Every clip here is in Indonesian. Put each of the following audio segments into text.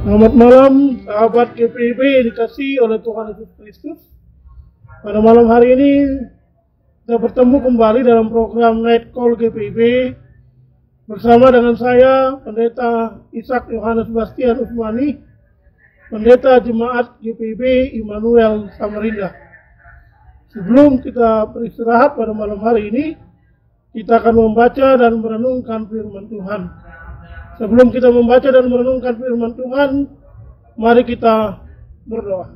Selamat malam sahabat GPIB dikasih oleh Tuhan Yesus Kristus. Pada malam hari ini kita bertemu kembali dalam program Night Call GPIB bersama dengan saya Pendeta Ishak Yohanes Bastian Usmani, Pendeta Jemaat GPIB Immanuel Samarinda. Sebelum kita beristirahat pada malam hari ini, kita akan membaca dan merenungkan firman Tuhan. Sebelum kita membaca dan merenungkan firman Tuhan, mari kita berdoa.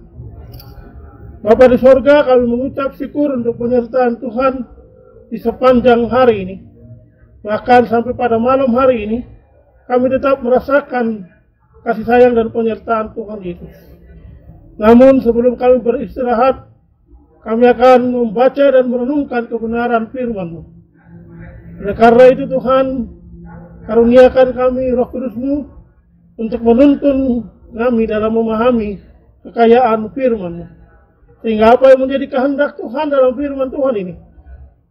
Bapa di sorga, kami mengucap syukur untuk penyertaan Tuhan di sepanjang hari ini. Bahkan sampai pada malam hari ini, kami tetap merasakan kasih sayang dan penyertaan Tuhan Yesus. Namun sebelum kami beristirahat, kami akan membaca dan merenungkan kebenaran firman-Mu. Oleh karena itu Tuhan, karuniakan kami Roh Kudus-Mu untuk menuntun kami dalam memahami kekayaan firman-Mu. Sehingga apa yang menjadi kehendak Tuhan dalam firman Tuhan ini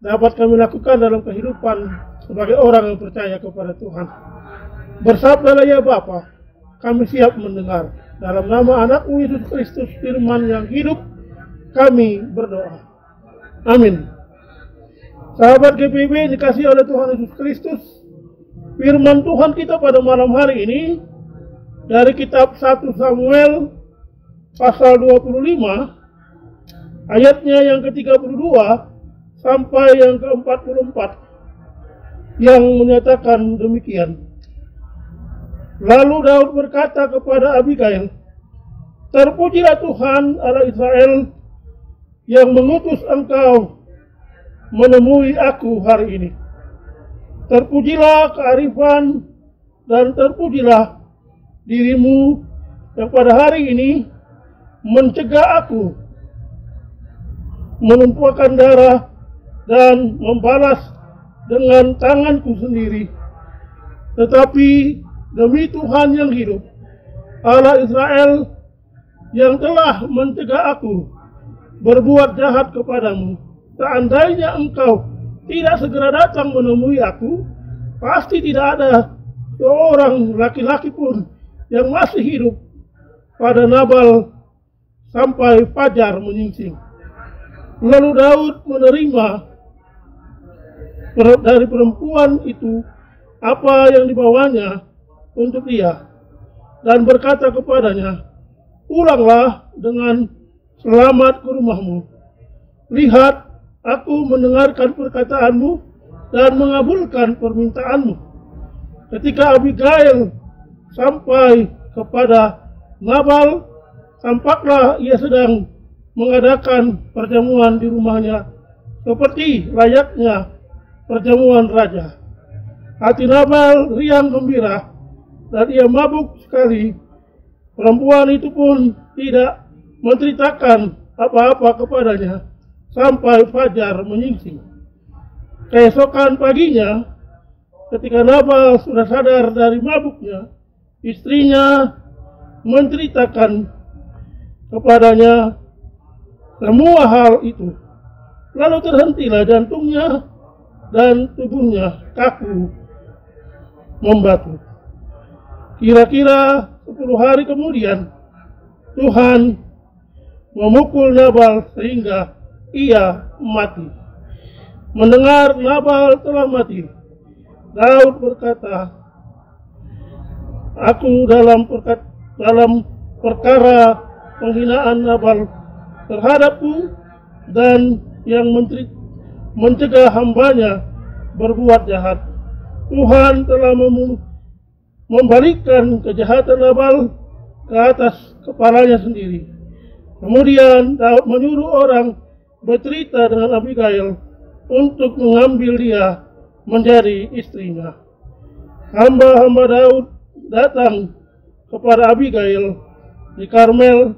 dapat kami lakukan dalam kehidupan sebagai orang yang percaya kepada Tuhan. Bersabdalah ya Bapa, kami siap mendengar. Dalam nama Anak-Mu Yesus Kristus, firman yang hidup, kami berdoa. Amin. Sahabat GPIB dikasih oleh Tuhan Yesus Kristus, firman Tuhan kita pada malam hari ini dari kitab 1 Samuel pasal 25 ayatnya yang ke-32 sampai yang ke-44 yang menyatakan demikian. Lalu Daud berkata kepada Abigail, "Terpujilah Tuhan Allah Israel yang mengutus engkau menemui aku hari ini. Terpujilah kearifan dan terpujilah dirimu yang pada hari ini mencegah aku menumpahkan darah dan membalas dengan tanganku sendiri. Tetapi demi Tuhan yang hidup, Allah Israel yang telah mencegah aku berbuat jahat kepadamu, seandainya engkau tidak segera datang menemui aku, pasti tidak ada seorang laki-laki pun yang masih hidup pada Nabal sampai fajar menyingsing." Lalu Daud menerima dari perempuan itu apa yang dibawanya untuk dia dan berkata kepadanya, "Pulanglah dengan selamat ke rumahmu. Lihat, aku mendengarkan perkataanmu dan mengabulkan permintaanmu." Ketika Abigail sampai kepada Nabal, tampaklah ia sedang mengadakan perjamuan di rumahnya seperti layaknya perjamuan raja. Hati Nabal riang gembira dan ia mabuk sekali. Perempuan itu pun tidak menceritakan apa-apa kepadanya sampai fajar menyingsing. Keesokan paginya, ketika Nabal sudah sadar dari mabuknya, istrinya menceritakan kepadanya semua hal itu. Lalu terhentilah jantungnya dan tubuhnya kaku membatu. Kira-kira 10 hari kemudian, Tuhan memukul Nabal sehingga ia mati. Mendengar Nabal telah mati, Daud berkata, "Aku dalam perkara penghinaan Nabal terhadapku dan yang mencegah hambanya berbuat jahat. Tuhan telah membalikkan kejahatan Nabal ke atas kepalanya sendiri." Kemudian Daud menyuruh orang bercerita dengan Abigail untuk mengambil dia menjadi istrinya. Hamba-hamba Daud datang kepada Abigail di Karmel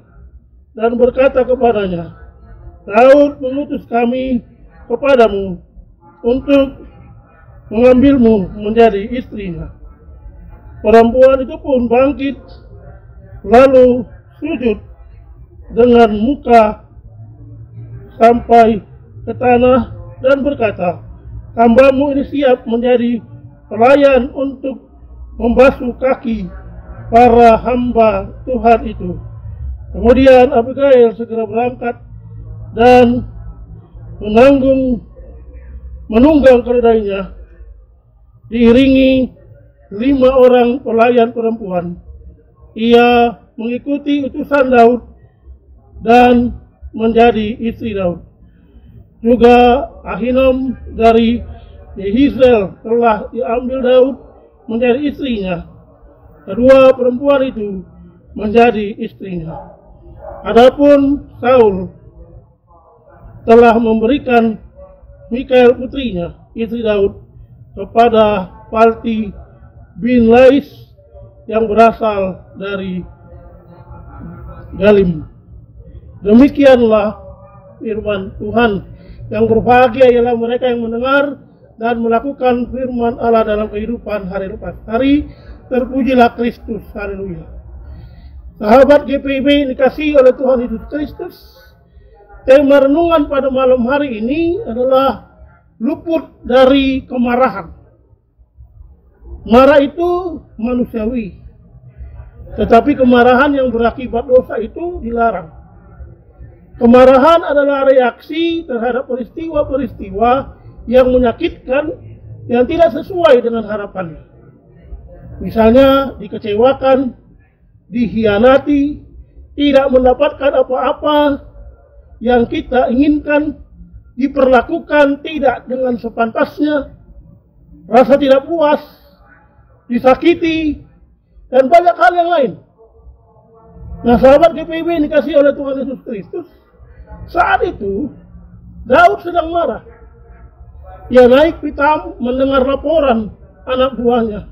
dan berkata kepadanya, "Daud mengutus kami kepadamu untuk mengambilmu menjadi istrinya." Perempuan itu pun bangkit lalu sujud dengan muka sampai ke tanah dan berkata, "Hambamu ini siap menjadi pelayan untuk membasuh kaki para hamba Tuhan itu. Kemudian Abigail segera berangkat dan menunggang keledainya, diiringi 5 orang pelayan perempuan. Ia mengikuti utusan Daud dan menjadi istri Daud. Juga Ahinoam dari Yezreel telah diambil Daud menjadi istrinya. Kedua perempuan itu menjadi istrinya. Adapun Saul telah memberikan Mikal putrinya, istri Daud, kepada Palti bin Lais yang berasal dari Galim. Demikianlah firman Tuhan. Yang berbahagia ialah mereka yang mendengar dan melakukan firman Allah dalam kehidupan hari lepas hari. Terpujilah Kristus. Haleluya. Sahabat GPIB dikasihi oleh Tuhan Yesus Kristus. Tema renungan pada malam hari ini adalah luput dari kemarahan. Marah itu manusiawi, tetapi kemarahan yang berakibat dosa itu dilarang. Kemarahan adalah reaksi terhadap peristiwa-peristiwa yang menyakitkan, yang tidak sesuai dengan harapannya. Misalnya dikecewakan, dikhianati, tidak mendapatkan apa-apa yang kita inginkan, diperlakukan tidak dengan sepantasnya, rasa tidak puas, disakiti, dan banyak hal yang lain. Nah, sahabat GPIB dikasihi oleh Tuhan Yesus Kristus, saat itu Daud sedang marah. Ia naik pitam mendengar laporan anak buahnya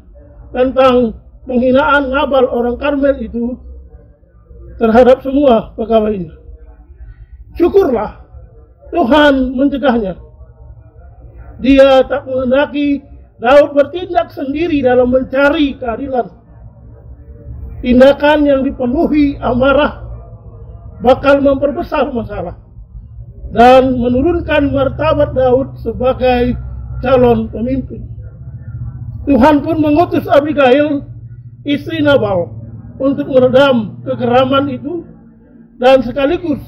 tentang penghinaan Nabal orang Karmel itu terhadap semua pegawainya. Syukurlah Tuhan mencegahnya. Dia tak menghendaki Daud bertindak sendiri dalam mencari keadilan. Tindakan yang dipenuhi amarah bakal memperbesar masalah dan menurunkan martabat Daud sebagai calon pemimpin. Tuhan pun mengutus Abigail, istri Nabal, untuk meredam kegeraman itu dan sekaligus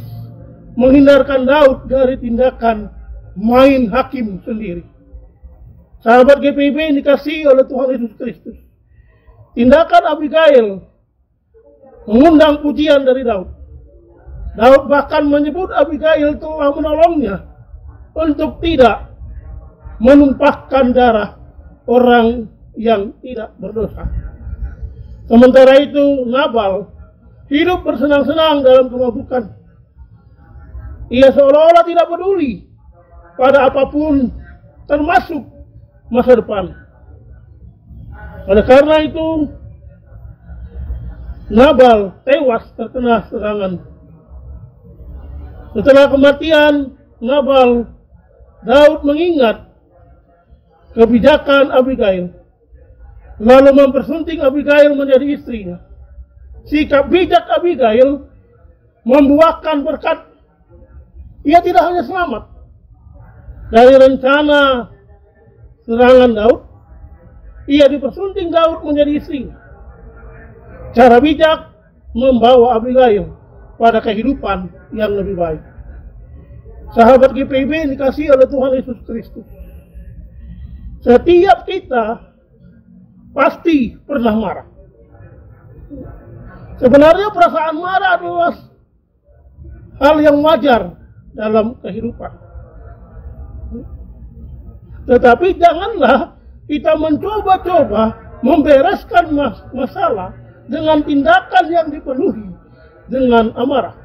menghindarkan Daud dari tindakan main hakim sendiri. Sahabat GPIB yang dikasihi oleh Tuhan Yesus Kristus, tindakan Abigail mengundang pujian dari Daud. Daud bahkan menyebut Abigail telah menolongnya untuk tidak menumpahkan darah orang yang tidak berdosa. Sementara itu Nabal hidup bersenang-senang dalam kemabukan. Ia seolah-olah tidak peduli pada apapun, termasuk masa depan. Oleh karena itu Nabal tewas terkena serangan. Setelah kematian Nabal, Daud mengingat kebijakan Abigail, lalu mempersunting Abigail menjadi istrinya. Sikap bijak Abigail membuahkan berkat. Ia tidak hanya selamat dari rencana serangan Daud, ia dipersunting Daud menjadi istrinya. Cara bijak membawa Abigail pada kehidupan yang lebih baik. Sahabat GPIB dikasihi oleh Tuhan Yesus Kristus, setiap kita pasti pernah marah. Sebenarnya perasaan marah adalah hal yang wajar dalam kehidupan. Tetapi janganlah kita mencoba-coba membereskan masalah dengan tindakan yang dipenuhi dengan amarah.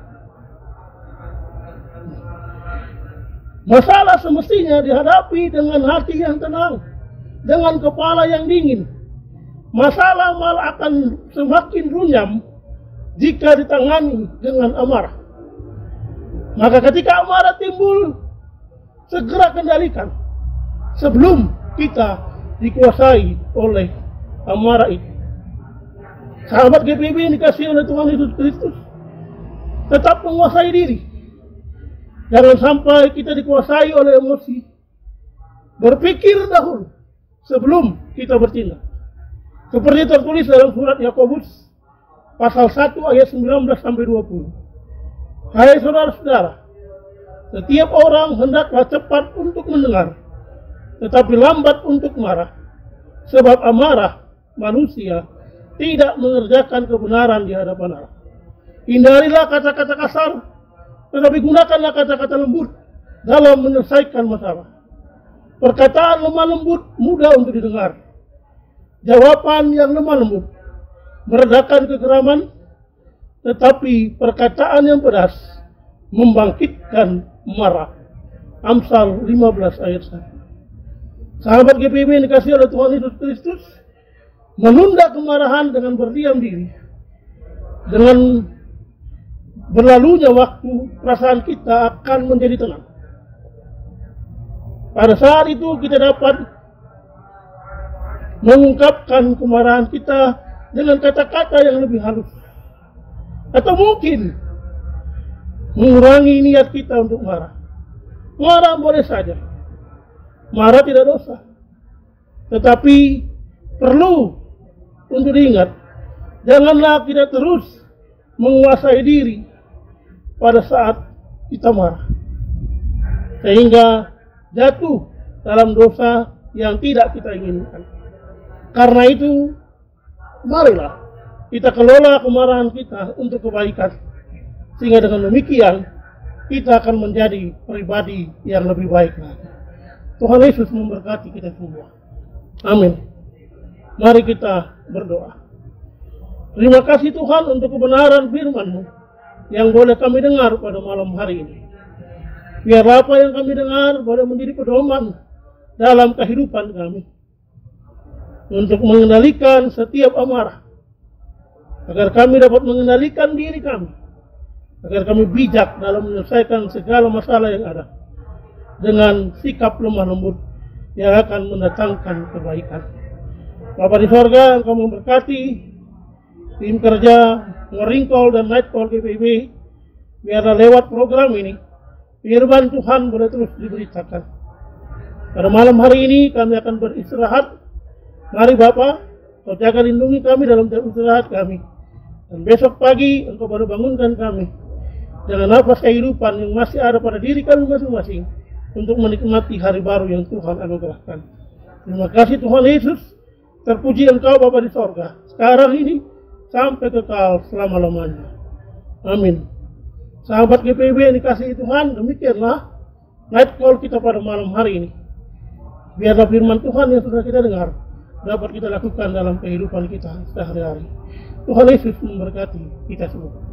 Masalah semestinya dihadapi dengan hati yang tenang, dengan kepala yang dingin. Masalah malah akan semakin runyam jika ditangani dengan amarah. Maka ketika amarah timbul, segera kendalikan sebelum kita dikuasai oleh amarah itu. Sahabat GPIB yang dikasihi oleh Tuhan Yesus Kristus, tetap menguasai diri. Jangan sampai kita dikuasai oleh emosi. Berpikir dahulu sebelum kita bertindak. Seperti tertulis dalam surat Yakobus pasal 1 ayat 19 sampai 20. Hai saudara-saudara, setiap orang hendaklah cepat untuk mendengar, tetapi lambat untuk marah, sebab amarah manusia tidak mengerjakan kebenaran di hadapan Allah. Hindarilah kata-kata kasar, tetapi gunakanlah kata-kata lembut dalam menyelesaikan masalah. Perkataan lemah lembut mudah untuk didengar. Jawaban yang lemah lembut meredakan kegeraman, tetapi perkataan yang pedas membangkitkan marah. Amsal 15 ayat 1. Sahabat GPIB yang dikasihi oleh Tuhan Yesus Kristus, menunda kemarahan dengan berdiam diri. Dengan berlalunya waktu, perasaan kita akan menjadi tenang. Pada saat itu kita dapat mengungkapkan kemarahan kita dengan kata-kata yang lebih halus. Atau mungkin mengurangi niat kita untuk marah. Marah boleh saja. Marah tidak dosa. Tetapi perlu untuk diingat, janganlah kita terus menguasai diri pada saat kita marah, sehingga jatuh dalam dosa yang tidak kita inginkan. Karena itu, marilah kita kelola kemarahan kita untuk kebaikan, sehingga dengan demikian kita akan menjadi pribadi yang lebih baik lagi. Tuhan Yesus memberkati kita semua. Amin. Mari kita berdoa. Terima kasih Tuhan untuk kebenaran firman-Mu yang boleh kami dengar pada malam hari ini. Biarlah apa yang kami dengar boleh menjadi pedoman dalam kehidupan kami untuk mengendalikan setiap amarah, agar kami dapat mengendalikan diri kami, agar kami bijak dalam menyelesaikan segala masalah yang ada dengan sikap lemah lembut yang akan mendatangkan kebaikan. Bapa di sorga, Engkau memberkati tim kerja Ngeringkol dan Nightcall GPIB. Biarlah lewat program ini firman Tuhan boleh terus diberitakan. Pada malam hari ini kami akan beristirahat. Mari Bapa, Kau jaga lindungi kami dalam jam istirahat kami. Dan besok pagi Engkau baru bangunkan kami dengan nafas kehidupan yang masih ada pada diri kami masing-masing untuk menikmati hari baru yang Tuhan anugerahkan. Terima kasih Tuhan Yesus. Terpuji Engkau Bapa di sorga, sekarang ini sampai kekal selama-lamanya. Amin. Sahabat GPIB yang dikasihi Tuhan, demikianlah Nightcall kita pada malam hari ini. Biarlah firman Tuhan yang sudah kita dengar dapat kita lakukan dalam kehidupan kita sehari-hari. Tuhan Yesus memberkati kita semua.